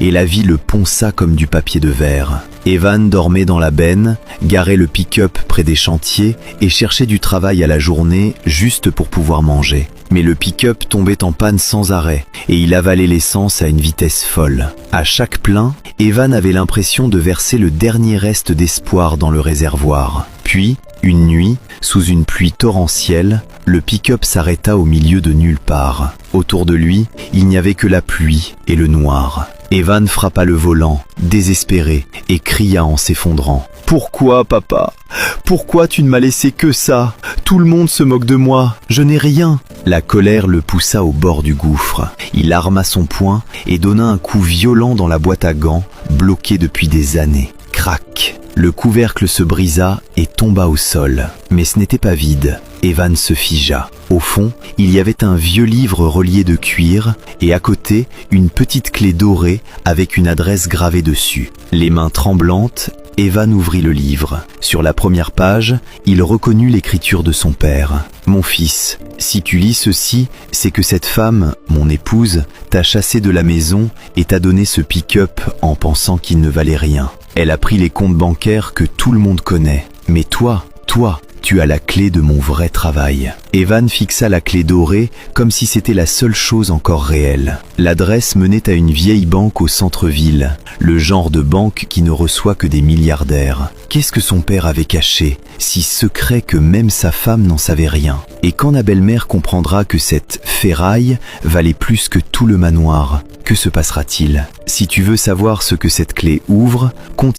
et la vie le ponça comme du papier de verre. Evan dormait dans la benne, garait le pick-up près des chantiers et cherchait du travail à la journée juste pour pouvoir manger. Mais le pick-up tombait en panne sans arrêt et il avalait l'essence à une vitesse folle. À chaque plein, Evan avait l'impression de verser le dernier reste d'espoir dans le réservoir. Puis, une nuit, sous une pluie torrentielle, le pick-up s'arrêta au milieu de nulle part. Autour de lui, il n'y avait que la pluie et le noir. Evan frappa le volant, désespéré, et cria en s'effondrant. « Pourquoi, papa? Pourquoi tu ne m'as laissé que ça? Tout le monde se moque de moi, je n'ai rien !» La colère le poussa au bord du gouffre. Il arma son poing et donna un coup violent dans la boîte à gants, bloquée depuis des années. Crac! Le couvercle se brisa et tomba au sol. Mais ce n'était pas vide. Evan se figea. Au fond, il y avait un vieux livre relié de cuir et à côté, une petite clé dorée avec une adresse gravée dessus. Les mains tremblantes, Evan ouvrit le livre. Sur la première page, il reconnut l'écriture de son père. « Mon fils, si tu lis ceci, c'est que cette femme, mon épouse, t'a chassé de la maison et t'a donné ce pick-up en pensant qu'il ne valait rien. Elle a pris les comptes bancaires que tout le monde connaît. Mais toi, tu as la clé de mon vrai travail. » Evan fixa la clé dorée comme si c'était la seule chose encore réelle. L'adresse menait à une vieille banque au centre-ville, le genre de banque qui ne reçoit que des milliardaires. Qu'est-ce que son père avait caché, si secret que même sa femme n'en savait rien? Et quand la belle-mère comprendra que cette ferraille valait plus que tout le manoir, que se passera-t-il? Si tu veux savoir ce que cette clé ouvre, continue.